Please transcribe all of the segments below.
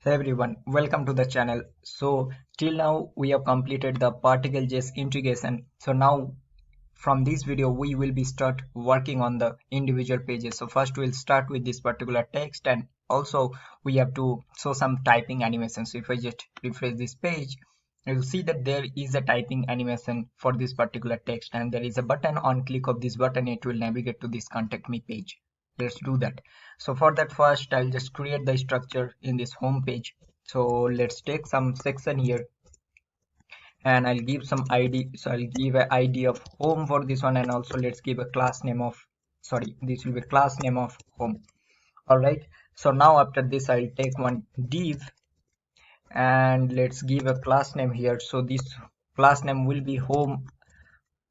Hey everyone, welcome to the channel. So till now we have completed the particle.js integration. So now from this video we will be start working on the individual pages. So first we'll start with this particular text, and also we have to show some typing animation. So if I just refresh this page, you'll see that there is a typing animation for this particular text, and there is a button. On click of this button it will navigate to this contact me page. Let's do that. So for that, first I'll just create the structure in this home page. So let's take some section here, and I'll give some ID. So I'll give an ID of home for this one, and also let's give a class name of, sorry, this will be class name of home. All right, so now after this I'll take one div, and let's give a class name here. So this class name will be home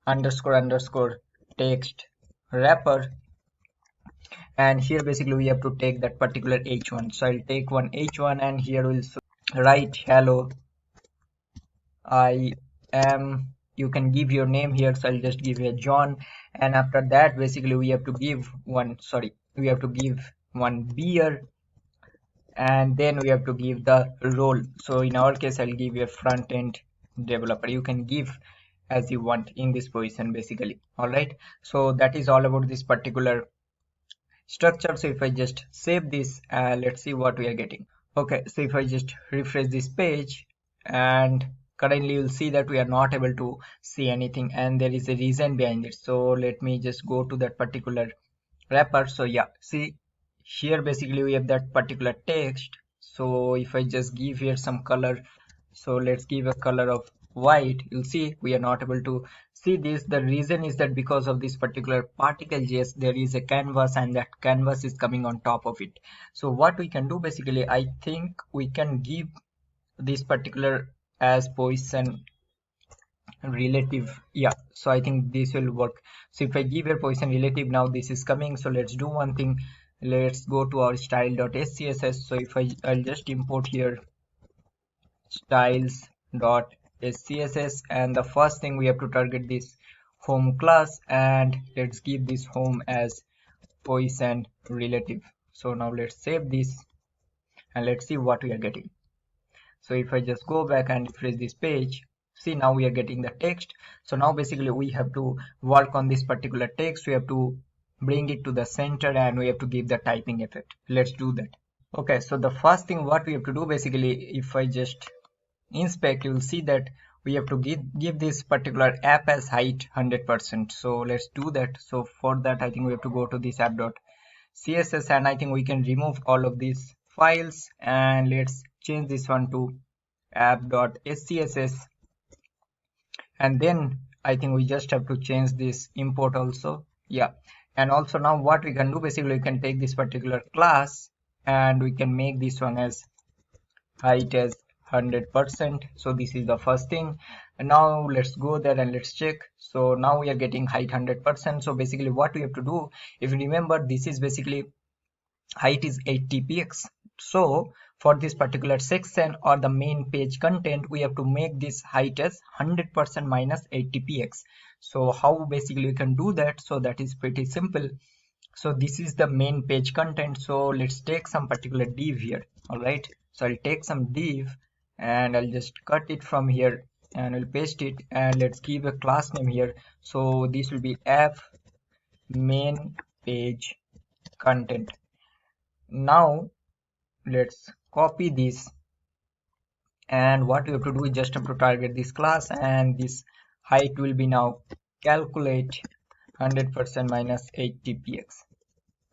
underscore underscore text wrapper, and here basically we have to take that particular h1. So I'll take one h1, and here we'll write hello I am, you can give your name here, so I'll just give a John. And after that basically we have to give one, sorry, we have to give one beer, and then we have to give the role. So in our case I'll give you a front-end developer. You can give as you want in this position basically. All right, so that is all about this particular structure. So if I just save this, let's see what we are getting. Okay, so if I just refresh this page, and currently you'll see that we are not able to see anything, and there is a reason behind it. So let me just go to that particular wrapper. So yeah, see here basically we have that particular text. So if I just give here some color, so let's give a color of white, you'll see we are not able to see this. The reason is that because of this particular particle.js there is a canvas, and that canvas is coming on top of it. So what we can do basically, I think we can give this particular as position relative. Yeah, so I think this will work. So if I give here position relative, now this is coming. So let's do one thing, let's go to our style.scss. so if I'll just import here styles.scss, and the first thing we have to target this home class, and let's give this home as position relative. So now let's save this, and let's see what we are getting. So if I just go back and refresh this page, see now we are getting the text. So now basically we have to work on this particular text. We have to bring it to the center, and we have to give the typing effect. Let's do that. Okay, so the first thing what we have to do basically, if I just inspect, you will see that we have to give this particular app as height 100%. So let's do that. So for that I think we have to go to this app.css, and I think we can remove all of these files, and let's change this one to app.scss, and then I think we just have to change this import also. Yeah, and also now what we can do basically, we can take this particular class and we can make this one as height as 100%. so this is the first thing, and now let's go there and let's check. So now we are getting height 100%. so basically what we have to do, if you remember, this is basically height is 80px. so for this particular section or the main page content, we have to make this height as 100% minus 80px. so how basically we can do that? So that is pretty simple. So this is the main page content. So let's take some particular div here. All right, so I'll take some div, and I'll just cut it from here, and I'll paste it, and let's give a class name here. So this will be f main page content. Now let's copy this, and what we have to do is just have to target this class, and this height will be now calculate 100% minus 80px,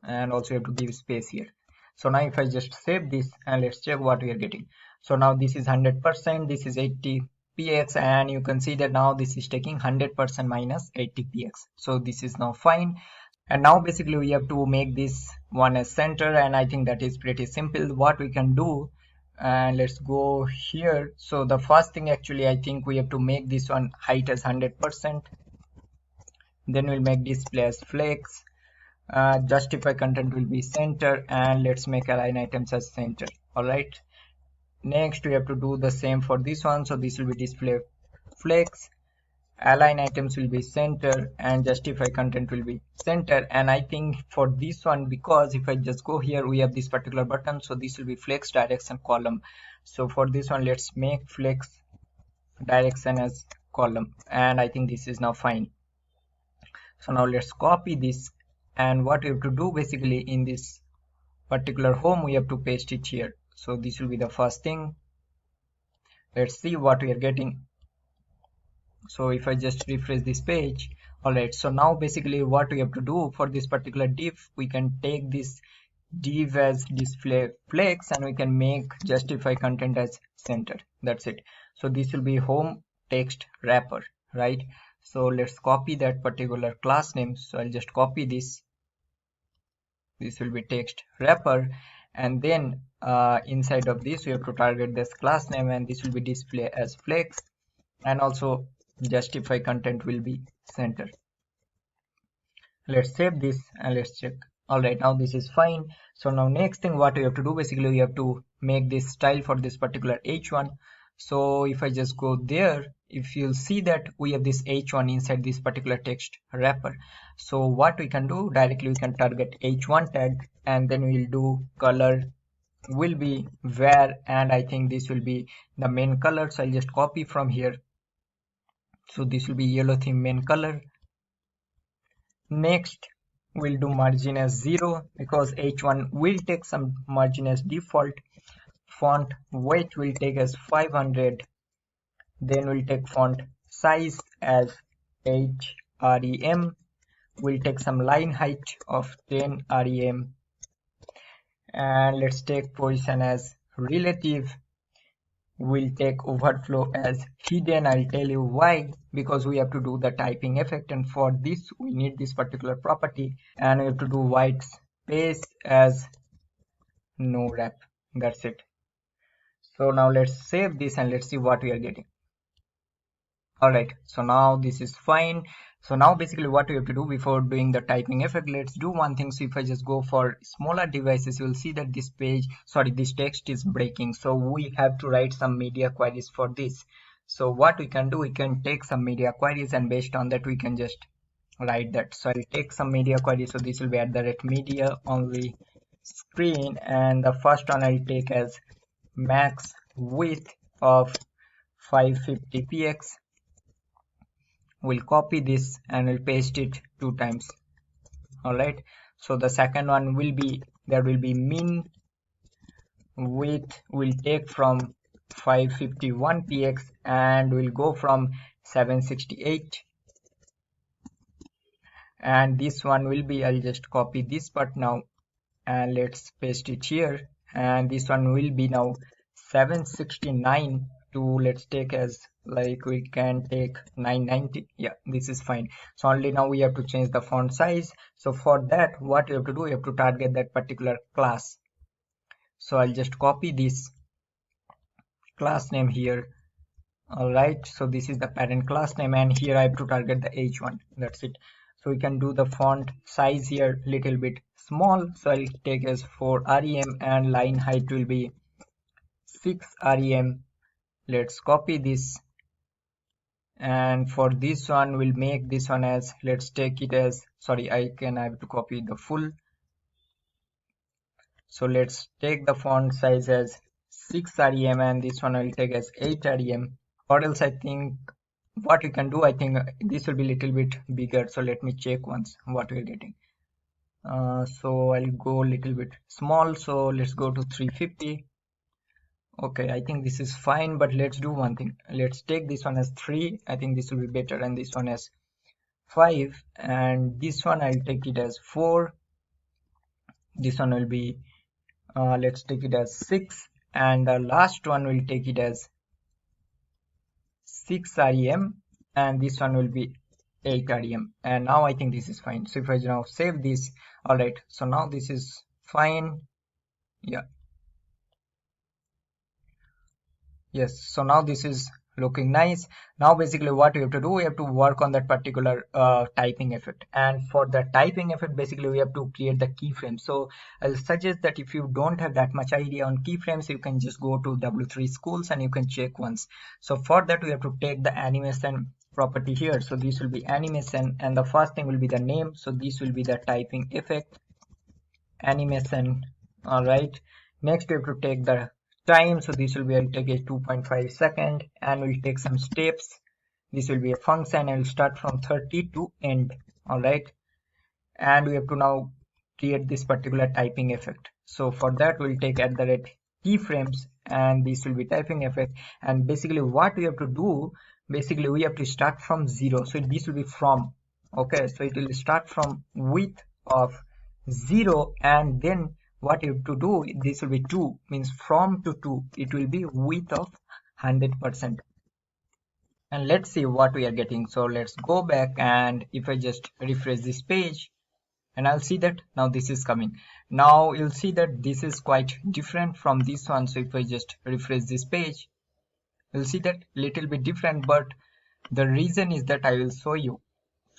and also you have to give space here. So now if I just save this, and let's check what we are getting. So now this is 100%, this is 80px, and you can see that now this is taking 100% minus 80px. so this is now fine. And now basically we have to make this one as center, and I think that is pretty simple what we can do. And let's go here. So the first thing actually, I think we have to make this one height as 100%, then we'll make display as flex, justify content will be center, and let's make align items as center. All right, next we have to do the same for this one. So this will be display flex, align items will be center, and justify content will be center. And I think for this one, because if I just go here, we have this particular button, so this will be flex direction column. So for this one, let's make flex direction as column, and I think this is now fine. So now let's copy this, and what we have to do basically in this particular home, we have to paste it here. So this will be the first thing. Let's see what we are getting. So if I just refresh this page, alright, so now basically what we have to do for this particular div, we can take this div as display flex, and we can make justify content as center. That's it. So this will be home text wrapper, right? So let's copy that particular class name. So I'll just copy this. This will be text wrapper, and then inside of this we have to target this class name, and this will be display as flex, and also justify content will be center. Let's save this and let's check. All right, now this is fine. So now next thing what we have to do, basically we have to make this style for this particular h1. So if I just go there, if you'll see that we have this h1 inside this particular text wrapper. So what we can do, directly we can target h1 tag, and then we'll do color will be where, and I think this will be the main color. So I'll just copy from here. So this will be yellow theme main color. Next we'll do margin as 0, because h1 will take some margin as default. Font weight will take as 500. Then we'll take font size as 8 rem. We'll take some line height of 10 rem, and let's take position as relative. We'll take overflow as hidden. I'll tell you why, because we have to do the typing effect, and for this we need this particular property, and we have to do white space as no wrap. That's it. So now let's save this and let's see what we are getting. Alright, so now this is fine. So now basically what we have to do before doing the typing effect, let's do one thing. So if I just go for smaller devices, you'll see that this page, sorry, this text is breaking. So we have to write some media queries for this. So what we can do, we can take some media queries, and based on that we can just write that. So I'll take some media queries. So this will be @media only screen, and the first one I'll take as max width of 550px. We'll copy this and we'll paste it 2 times. Alright, so the second one will be, there will be min width will take from 551px, and we'll go from 768, and this one will be, I'll just copy this part now and let's paste it here, and this one will be now 769 to, let's take as, like, we can take 990. Yeah, this is fine. So only now we have to change the font size. So for that, what you have to do, you have to target that particular class. So I'll just copy this class name here. All right, so this is the parent class name, and here I have to target the h1. That's it. So we can do the font size here little bit small. So I'll take as 4 rem, and line height will be 6 rem. Let's copy this, and for this one we'll make this one as, let's take it as, sorry, I have to copy the full. So let's take the font size as 6 rem, and this one I'll take as 8 rem. Or else I think what we can do, I think this will be a little bit bigger. So let me check once what we're getting. So I'll go a little bit small. So let's go to 350. Okay, I think this is fine, but let's do one thing. Let's take this one as 3. I think this will be better, and this one as 5, and this one I'll take it as 4. This one will be, let's take it as 6, and the last one will take it as 6 rem, and this one will be 8 rem, and now I think this is fine. So if I now save this, all right, so now this is fine. Yeah, yes, so now this is looking nice. Now basically what we have to do, we have to work on that particular typing effect, and for the typing effect basically we have to create the keyframes. So I'll suggest that if you don't have that much idea on keyframes, you can just go to W3 schools and you can check once. So for that we have to take the animation property here. So this will be animation, and the first thing will be the name. So this will be the typing effect animation. All right, next we have to take the time. So this will be, I'll take a 2.5 second, and we'll take some steps. This will be a function, and will start from 30 to end. All right, and we have to now create this particular typing effect. So for that we'll take at the rate keyframes, and this will be typing effect. And basically what we have to do, basically we have to start from 0. So this will be from, okay, so it will start from width of 0, and then what you have to do, this will be 2, means from to 2 it will be width of 100%. And let's see what we are getting. So let's go back, and if I just refresh this page, and I'll see that now this is coming. Now you'll see that this is quite different from this one. So if I just refresh this page, you'll see that little bit different, but the reason is that I will show you.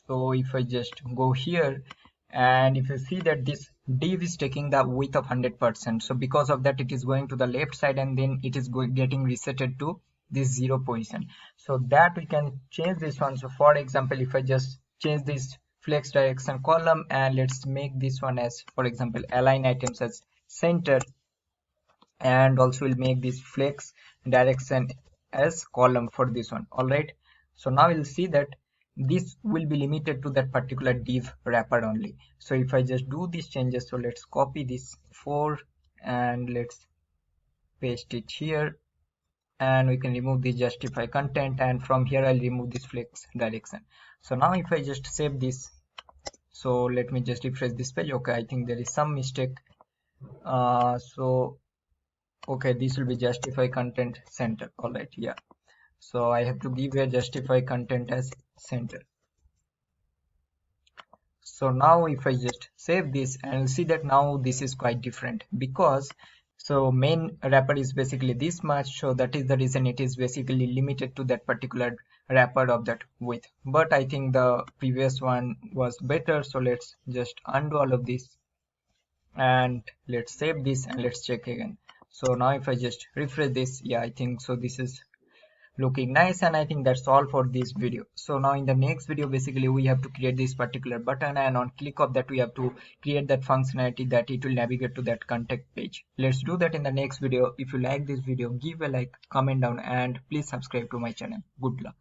So if I just go here, and if you see that this div is taking the width of 100%, so because of that it is going to the left side, and then it is getting resetted to this 0 position. So that we can change this one. So for example, if I just change this flex direction column, and let's make this one as, for example, align items as center, and also we'll make this flex direction as column for this one. All right, so now you'll see that this will be limited to that particular div wrapper only. So if I just do these changes, so let's copy this 4 and let's paste it here, and we can remove the justify content, and from here I'll remove this flex direction. So now if I just save this, so let me just refresh this page. Okay, I think there is some mistake. So okay, this will be justify content center. All right, yeah, so I have to give a justify content as center. So now if I just save this, and you'll see that now this is quite different, because so main wrapper is basically this much, so that is the reason it is basically limited to that particular wrapper of that width. But I think the previous one was better, so let's just undo all of this, and let's save this, and let's check again. So now if I just refresh this, yeah, I think so this is looking nice. And I think that's all for this video. So now in the next video, basically we have to create this particular button, and on click of that we have to create that functionality that it will navigate to that contact page. Let's do that in the next video. If you like this video, give a like, comment down, and please subscribe to my channel. Good luck.